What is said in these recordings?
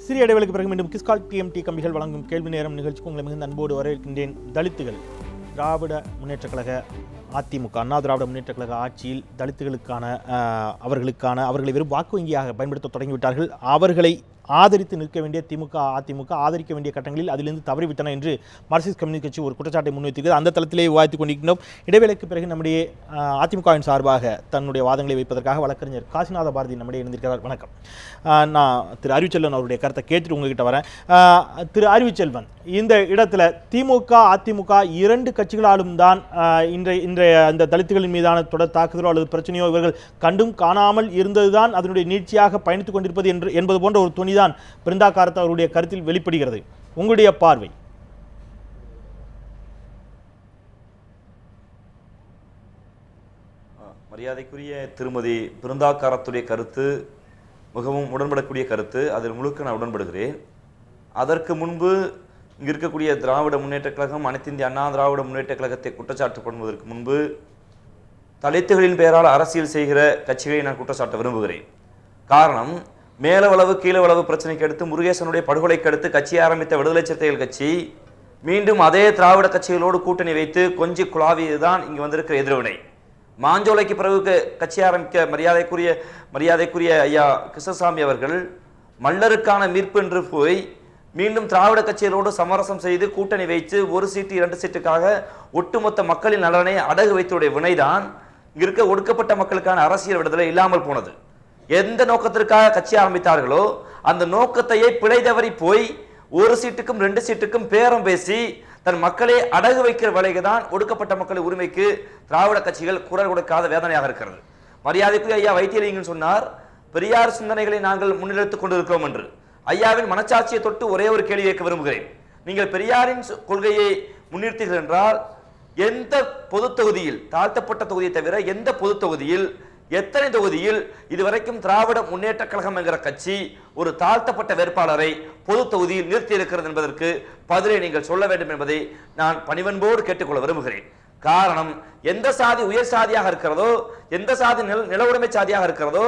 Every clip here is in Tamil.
சிறிய இடைவெளிக்கு பிறகு மீண்டும் கிஸ்கால் டிஎம்டி கம்பிகள் வழங்கும் கேள்வி நேரம் நிகழ்ச்சிக்கு உங்களை மிகுந்த அன்போடு வரவேற்கின்றேன். தலித்துகள் திராவிட முன்னேற்றக் கழக அதிமுக அண்ணா திராவிட முன்னேற்றக் கழக ஆட்சியில் தலித்துகளுக்கான அவர்களை வெறும் வாக்கு வங்கியாக பயன்படுத்த தொடங்கிவிட்டார்கள். அவர்களை ஆதரித்து நிற்க வேண்டிய திமுக அதிமுக ஆதரிக்க வேண்டிய கட்டங்களில் அதிலிருந்து தவறிவிட்டன என்று மார்க்சிஸ்ட் கம்யூனிஸ்ட் கட்சி ஒரு குற்றச்சாட்டை முன்வைத்திருக்கிறது. அந்த தளத்திலே விவாதித்துக் கொண்டிருக்கின்றோம். இடைவேளைக்கு பிறகு நம்முடைய அதிமுகவின் சார்பாக தன்னுடைய வாதங்களை வைப்பதற்காக வழக்கறிஞர் காசிநாத பாரதி நம்முடைய இணைந்திருக்கிறார். வணக்கம். நான் திரு அறிவுச்செல்வன் அவருடைய கருத்தை கேட்டுட்டு உங்ககிட்ட வரேன். திரு அறிவுச்செல்வன், இந்த இடத்துல திமுக அதிமுக இரண்டு கட்சிகளாலும் தான் இன்றைய அந்த தலித்துகளின் மீதான தொடர் தாக்குதலோ அல்லது பிரச்சனையோ இவர்கள் கண்டும் காணாமல் இருந்ததுதான் அதனுடைய நீட்சியாக பயணித்துக் கொண்டிருப்பது என்பது போன்ற ஒரு துணிதான் பிருந்தா காரத் அவருடைய கருத்தில் வெளிப்படுகிறது. உங்களுடைய பார்வை? மரியாதைக்குரிய திருமதி பிருந்தா காரத்துடைய கருத்து மிகவும் உடன்படக்கூடிய கருத்து. அதில் முழுக்க நான் உடன்படுகிறேன். அதற்கு முன்பு இங்கு இருக்கக்கூடிய திராவிட முன்னேற்றக் கழகம் அனைத்து இந்திய அண்ணா திராவிட முன்னேற்றக் கழகத்தை குற்றச்சாட்டு பண்ணுவதற்கு முன்பு தலித்துகளின் பெயரால் அரசியல் செய்கிற கட்சிகளை நான் குற்றச்சாட்ட விரும்புகிறேன். காரணம், மேலவளவு கீழவளவு பிரச்சனைக்கு அடுத்து முருகேசனுடைய படுகொலைக்கு அடுத்து கட்சியை ஆரம்பித்த விடுதலை சிறுத்தைகள் கட்சி மீண்டும் அதே திராவிட கட்சிகளோடு கூட்டணி வைத்து கொஞ்சி குழாவியதுதான் இங்கு வந்திருக்கிற எதிர்வினை. மாஞ்சோலைக்கு பிறகு கட்சி ஆரம்பிக்க மரியாதைக்குரிய ஐயா கிருஷ்ணசாமி அவர்கள் மல்லருக்கான மீட்பு என்று போய் மீண்டும் திராவிட கட்சிகளோடு சமரசம் செய்து கூட்டணி வைத்து ஒரு சீட்டு 2 சீட்டுக்காக ஒட்டுமொத்த மக்களின் நலனை அடகு வைத்துடைய வினைதான் இங்க இருக்க ஒடுக்கப்பட்ட மக்களுக்கான அரசியல் விடுதலை இல்லாமல் போனது. எந்த நோக்கத்திற்காக கட்சி ஆரம்பித்தார்களோ அந்த நோக்கத்தையே பிழை தவறி போய் ஒரு சீட்டுக்கும் 2 சீட்டுக்கும் பேரம் பேசி தன் மக்களை அடகு வைக்கிற வேலைக்குதான் ஒடுக்கப்பட்ட மக்களின் உரிமைக்கு திராவிட கட்சிகள் குரல் கொடுக்காத வேதனையாக இருக்கிறது. மரியாதைக்குரிய ஐயா வைத்தியலிங்கன் சொன்னார், பெரியார் சிந்தனைகளை நாங்கள் முன்னெடுத்துக் கொண்டிருக்கிறோம் என்று. ஐயாவின் மனச்சாட்சியை தொட்டு ஒரே ஒரு கேள்வி கேட்க விரும்புகிறேன். நீங்கள் பெரியாரின் கொள்கையை முன்னிறுத்தீர்கள் என்றால் எந்த பொது தொகுதியில், தாழ்த்தப்பட்ட தொகுதியை தவிர எந்த பொது தொகுதியில், எத்தனை தொகுதியில் இதுவரைக்கும் திராவிட முன்னேற்ற கழகம் என்கிற கட்சி ஒரு தாழ்த்தப்பட்ட வேட்பாளரை பொது தொகுதியில் நிறுத்தி இருக்கிறது என்பதற்கு பதிலை நீங்கள் சொல்ல வேண்டும் என்பதை நான் பணிவன்போடு கேட்டுக்கொள்ள விரும்புகிறேன். காரணம், எந்த சாதி உயர் சாதியாக இருக்கிறதோ, எந்த சாதி நில உடைமை சாதியாக இருக்கிறதோ,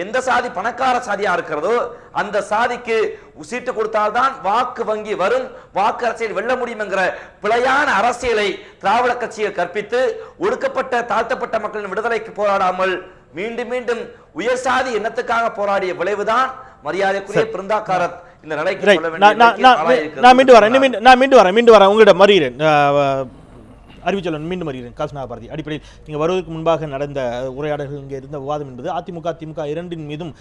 எந்த சாதி பணக்கார சாதியாக இருக்கிறதோ அந்த சாதிக்கு சீட்டு கொடுத்தால்தான் வாக்கு வங்கி வரும், வாக்கு அரசியல் வெல்ல முடியும் என்கிற பிழையான அரசியலை திராவிட கட்சிகள் கற்பித்து ஒடுக்கப்பட்ட தாழ்த்தப்பட்ட மக்களின் விடுதலைக்கு போராடாமல் மீண்டும் மீண்டும் உயர் சாதி எண்ணத்துக்காக போராடிய விளைவுதான் மரியாதைக்குரிய பிருந்தா காரத் இந்த நிலைக்கு சொல்ல வேண்டிய. நான் மீண்டு வரேன் உங்களிடம் மறிகிறேன். அறிவிச்சலன் மீண்டும் வருகிறேன். காசிநாத பாரதி, அடிப்படையில் நீங்கள் வருவதற்கு முன்பாக நடந்த உரையாடல்கள் இங்கே இருந்த விவாதம் என்பது அதிமுக திமுக இரண்டின் மீதும்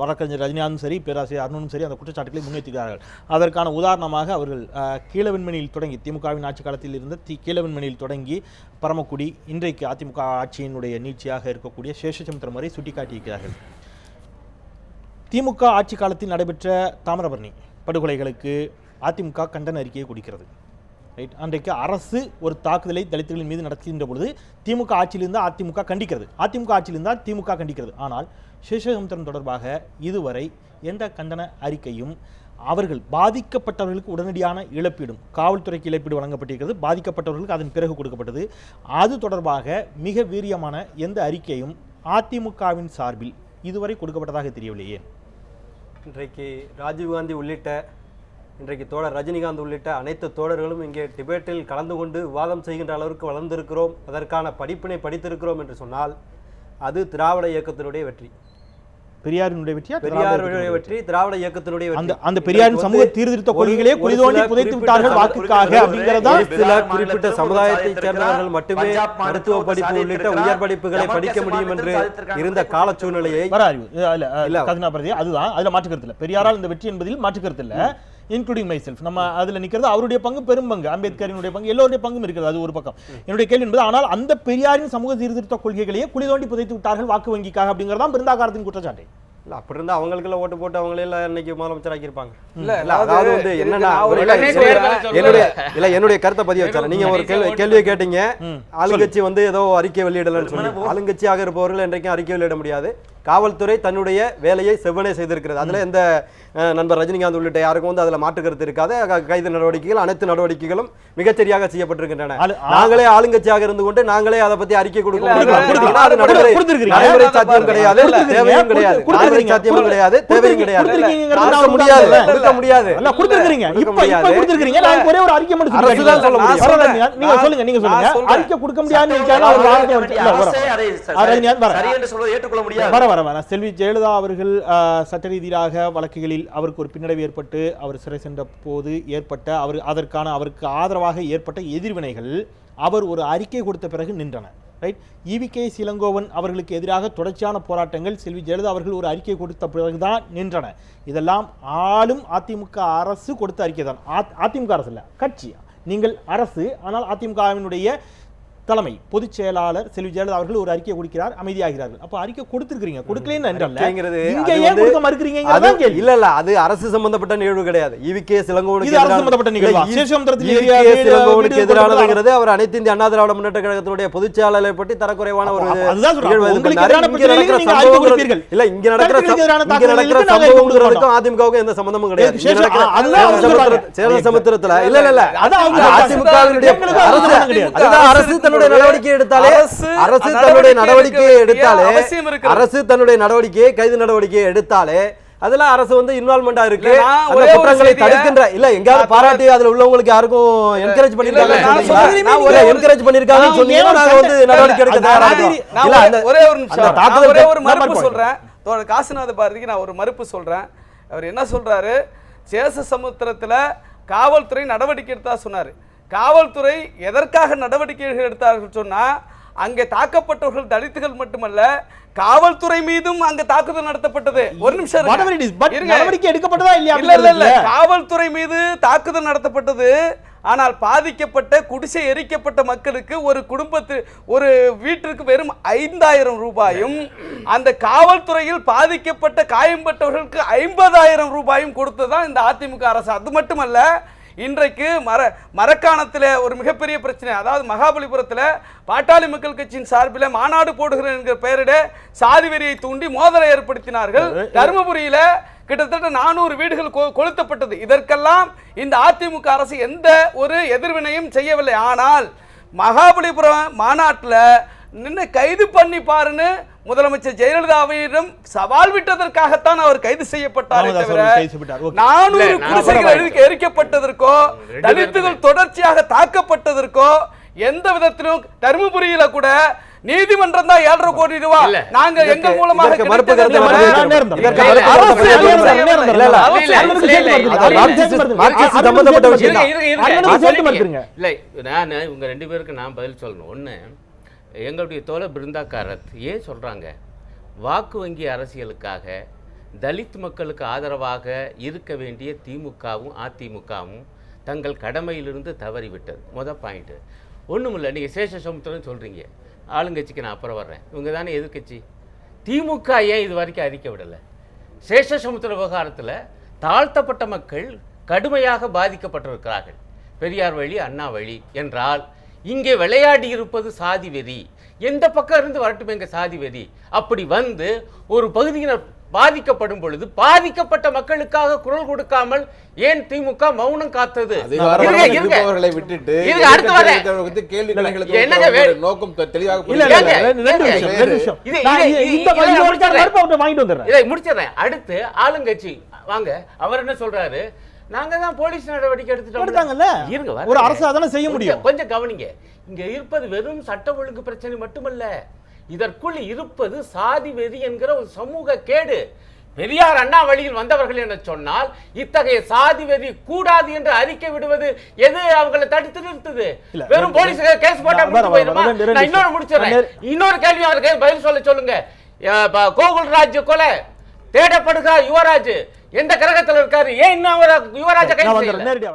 வழக்கறிஞர் ரஜினிகாந்தும் சரி பேராசிரியர் அருணும் சரி அந்த குற்றச்சாட்டுகளை முன்வைத்திருக்கிறார்கள். அதற்கான உதாரணமாக அவர்கள் கீழவெண்மணியில் தொடங்கி திமுகவின் ஆட்சி காலத்தில் இருந்த கீழவெண்மணியில் தொடங்கி பரமக்குடி இன்றைக்கு அதிமுக ஆட்சியினுடைய நீட்சியாக இருக்கக்கூடிய சேஷசமுத்திரம் வரை சுட்டிக்காட்டியிருக்கிறார்கள். திமுக ஆட்சி காலத்தில் நடைபெற்ற தாமிரபரணி படுகொலைகளுக்கு அதிமுக கண்டன அறிக்கையை கொடுக்கிறது. ரைட், அன்றைக்கு அரசு ஒரு தாக்குதலை தலித்துகளின் மீது நடத்துகின்ற பொழுது திமுக ஆட்சியிலிருந்து அதிமுக கண்டிக்கிறது, அதிமுக ஆட்சியிலிருந்தால் திமுக கண்டிக்கிறது. ஆனால் சேஷசமுத்திரம் தொடர்பாக இதுவரை எந்த கண்டன அறிக்கையும், அவர்கள் பாதிக்கப்பட்டவர்களுக்கு உடனடியான இழப்பீடும், காவல்துறைக்கு இழப்பீடு வழங்கப்பட்டிருக்கிறது, பாதிக்கப்பட்டவர்களுக்கு அதன் பிறகு கொடுக்கப்பட்டது. அது தொடர்பாக மிக வீரியமான எந்த அறிக்கையும் அதிமுகவின் சார்பில் இதுவரை கொடுக்கப்பட்டதாக தெரியவில்லையே. இன்றைக்கு ராஜீவ்காந்தி உள்ளிட்ட, இன்றைக்கு தோழர் ரஜினிகாந்த் உள்ளிட்ட அனைத்து தோழர்களும் இங்கே டிபேட்டில் கலந்து கொண்டு விவாதம் செய்கின்ற அளவிற்கு வளர்ந்திருக்கிறோம், அதற்கான படிப்பினை படித்திருக்கிறோம் என்று சொன்னால் அது திராவிட இயக்கத்தினுடைய வெற்றி. பெரியாரினுடைய வெற்றியா? பெரியாருடைய வெற்றி, திராவிட இயக்கத்தினுடைய வெற்றி. அந்த பெரியாரின் சமூக சீர்திருத்த கொள்கைகளே குளிதோண்டி புதைத்து விட்டார்கள் வாக்குக்காக அப்படிங்கறதா. சில குறிப்பிட்ட சமுதாயத்தைச் சேர்ந்தவர்கள் மட்டுமே மருத்துவ படிப்பு உள்ளிட்ட உயர் படிப்புகளை படிக்க முடியும் என்று இருந்த கால சூழ்நிலையை அதுதான், அதுல மாற்றுக்கருத்து இல்லை. பெரியாரால் இந்த வெற்றி என்பதில் மாற்றுக்கருத்து இல்லை, இன்க்ளூடிங் மை செல்ஃப். நம்ம அதில் நிற்கிறது அவருடைய பங்கு பெரும் பங்கு, அம்பேத்கரினுடைய பங்கு, எல்லோருடைய பங்கும் இருக்கிறது. அது ஒரு பக்கம். என்னுடைய கேள்வி என்பது, ஆனால் அந்த பெரியாரின் சமூக சீர்திருத்த கொள்கைகளையே குளிதோண்டி புதைத்து விட்டார்கள் வாக்கு வங்கிக்காக அப்படிங்கிறதான் பிருந்தா காரத்தின் குற்றச்சாட்டு. இல்ல, அப்படி இருந்தா அவங்களுக்குள்ள ஓட்டு போட்டு அவங்களே இன்னைக்கு முதலமைச்சர் ஆக்கியிருப்பாங்க. அதாவது வந்து என்னன்னா, என்னுடைய கருத்தை பதிவு வச்சாரு. நீங்க ஒரு கேள்வியை கேட்டீங்க, ஆளுங்கட்சி வந்து ஏதோ அறிக்கை வெளியிடலன்னு சொல்லி. ஆளுங்கட்சியாக இருப்பவர்கள் என்றைக்கும் அறிக்கை வெளியிட முடியாது. காவல்துறை தன்னுடைய வேலையை செவ்வனே செய்திருக்கிறது. அதுல எந்த நண்பர் ரஜினிகாந்த் உள்ளிட்ட யாருக்கும் வந்து அதுல மாற்று கருத்து இருக்காது. கைது நடவடிக்கைகள் அனைத்து நடவடிக்கைகளும் மிகச்சரியாக செய்யப்பட்டிருக்கின்றன. நாங்களே ஆளுங்கட்சியாக இருந்து கொண்டு நாங்களே அதை பத்தி அறிக்கை கொடுக்க நடைமுறை சாத்தியம் கிடையாது, தேவையும் கிடையாது. சாத்தியமும் கிடையாது, தேவையும் கிடையாது. முடியாது. அரசுதான் சொல்ல முடியும். நீங்க சொல்லுங்க, நீங்க சொல்லுங்க. அறிக்கை கொடுக்க முடியாது. செல்வி ஜெயலலிதா அவர்கள் சட்ட ரீதியாக வழக்குகளில் அவருக்கு ஒரு பின்னடைவு ஏற்பட்டு அவர் சிறை சென்ற போது ஏற்பட்ட அவருக்கு ஆதரவாக ஏற்பட்ட எதிர்வினைகள் அவர் ஒரு அறிக்கை கொடுத்த பிறகு நின்றன. ரைட். ஈவிகே இளங்கோவன் அவர்களுக்கு எதிராக தொடர்ச்சியான போராட்டங்கள் செல்வி ஜெயலலிதா அவர்கள் ஒரு அறிக்கை கொடுத்த பிறகுதான் நின்றன. இதெல்லாம் ஆளும் அதிமுக அரசு கொடுத்த அறிக்கை தான். அதிமுக அரசு இல்ல, கட்சி. நீங்கள் அரசு, ஆனால் அதிமுகவினுடைய தலைமை பொதுச் செயலாளர் செல்வி ஜெயலலிதா அவர்கள் ஒரு அறிக்கை கொடுக்கிறார், அமைதியாகிறார்கள். அப்ப அறிக்கை கொடுத்திருக்கீங்க, கொடுக்கலன்னு இல்ல இல்ல, அது அரசு சம்பந்தப்பட்ட நிகழ்வு கிடையாது. ஈவிகே இளங்கோவனுக்கு எதிரானது அவர் அனைத்து இந்திய அண்ணா திராவிட முன்னேற்ற கழகத்தினுடைய பொதுச் செயலாளரை பற்றி தரக்குறைவான ஒரு இல்ல. இங்க நடக்கிற சம்பவங்களுக்கும் அதிமுகவுக்கும் எந்த சம்பந்தமும் கிடையாது. சேலம் சமுத்திரத்துல இல்ல இல்ல இல்ல, அதிமுகவினுடைய அரசு கைது நடவடிக்கையை எடுத்தாலே அதுல அரசு வந்து இன்வால்வ்மெண்டா இருக்கு. குற்றங்களை தடுக்கின்ற இல்ல எங்கயாவது பாராட்டி அதுல உள்ளவங்களுக்கு யாருக்கும் என்கரேஜ் பண்ணிருக்காங்க, என்கரேஜ் பண்ணிருக்காங்கன்னு சொன்னீங்கன்னா நாங்க வந்து நடவடிக்கை எடுக்க தயாரா இருக்கோம். ஒரே ஒரு நிமிஷம், ஒரே ஒரு மறுப்பு சொல்றேன். காசிநாத பாரதிக்கு நான் ஒரு மறுப்பு சொல்றேன். அவர் என்ன சொல்றாரு, சேஷ சமுத்திரத்துல காவல்துறை நடவடிக்கை எடுத்தா சொன்னாரு. காவல்துறை எதற்காக நடவடிக்கைகள் எடுத்தார்கள் சொன்னா, அங்கே தாக்கப்பட்டவர்கள் தலித்துகள் மட்டுமல்ல, காவல்துறை மீதும் அங்க தாக்குதல் நடத்தப்பட்டது. ஒரு நிமிஷம், நடவடிக்கை எடுக்கப்பட்டதா இல்லையா? இல்ல, காவல்துறை மீது தாக்குதல் நடத்தப்பட்டது. ஆனால் பாதிக்கப்பட்ட குடிசை எரிக்கப்பட்ட மக்களுக்கு ஒரு வீட்டிற்கு வெறும் 5000 ரூபாயும், அந்த காவல்துறையில் பாதிக்கப்பட்ட காயம்பட்டவர்களுக்கு 50,000 ரூபாயும் கொடுத்ததான் இந்த அதிமுக அரசு. அது மட்டுமல்ல, இன்றைக்கு மரக்காணத்தில் ஒரு மிகப்பெரிய பிரச்சனை. அதாவது மகாபலிபுரத்தில் பாட்டாளி மக்கள் கட்சியின் சார்பில் மாநாடு போடுகிறேன் என்கிற பெயரிட சாதி வெறியை தூண்டி மோதலை ஏற்படுத்தினார்கள். தருமபுரியில கிட்டத்தட்ட 400 வீடுகள் கொளுத்தப்பட்டது. இதற்கெல்லாம் இந்த அதிமுக அரசு எந்த ஒரு எதிர்வினையும் செய்யவில்லை. ஆனால் மகாபலிபுரம் மாநாட்டில் நின்று கைது பண்ணி பாருன்னு முதலமைச்சர் ஜெயலலிதாவிடம் சவால் விட்டதற்காகத்தான் அவர் கைது செய்யப்பட்டார். 400 குடிசைகள் எரிக்கப்பட்டதற்கோ, தலித்துகள் தொடர்ச்சியாக தாக்கப்பட்டதற்கோ எந்த விதத்திலும் தருமபுரியில கூட நீதிமன்றம் தான் 7.5 கோடி ரூபாய் நாங்க எங்கள் மூலமாக உங்க 2 பேருக்கு நான் பதில் சொல்லணும். ஒண்ணு, எங்களுடைய தோழர் பிருந்தா காரத் ஏன் சொல்றாங்க, வாக்கு வங்கி அரசியலுக்காக தலித் மக்களுக்கு ஆதரவாக இருக்க வேண்டிய திமுகவும் அதிமுகவும் தங்கள் கடமையிலிருந்து தவறிவிட்டது. மொதல் பாயிண்ட். ஒண்ணுமில்லை, நீங்க சேஷ சமுத்திரம் சொல்றீங்க, ஆளுங்கட்சிக்கு நான் அப்புறம் வர்றேன். இவங்க தானே எதிர்கட்சி. திமுக ஏன் இது வரைக்கும் அறிக்கை விடலை? சேஷ சமுத்திர விவகாரத்தில் தாழ்த்தப்பட்ட மக்கள் கடுமையாக பாதிக்கப்பட்டிருக்கிறார்கள். பெரியார் வழி, அண்ணா வழி என்றால் இங்கே விளையாடி இருப்பது சாதி வெறி. எந்த பக்கம் இருந்து வரட்டும் எங்க சாதி வெறி. அப்படி வந்து ஒரு பகுதியினர் பாதிக்கப்படும் பொழுது பாதிக்கப்பட்ட மக்களுக்காக குரல் கொடுக்காமல் ஏன் திமுக மௌனம் காத்தது? முடிச்சிடறேன். அடுத்து ஆளுங்கட்சி வாங்க, அவர் என்ன சொல்றாரு, நாங்க தான் போலீஸ் நடவடிக்கை எடுத்துட்டோம்ல. இருங்க, ஒரு அரசு அதானே செய்ய முடியும். கொஞ்சம் கவனிங்க. இங்க இருப்பது வெறும் சட்ட ஒழுங்கு பிரச்சனை மட்டுமல்ல, இதற்குள் இருப்பது சாதி வெறி என்கிற ஒரு சமூக கேடு. பெரியார் அண்ணா வழியில் வந்தவர்கள் என சொன்னால் இத்தகைய சாதி வெறி கூடாது என்று அறிக்கை விடுவது எது அவங்களை தடுத்து நிறுத்துது? வெறும் போலீஸ் கேஸ் போட்டா போயிருமா? நான் இன்னொரு முடிச்சிடறேன். இன்னொரு கேள்வி அவருக்கு பதில் சொல்ல சொல்லுங்க. கோகுல்ராஜ் கொலை தேடப்படுக யுவராஜ் எந்த கிரகத்தில் இருக்காரு? ஏன் இன்னும் யுவராஜ கைது செய்யல?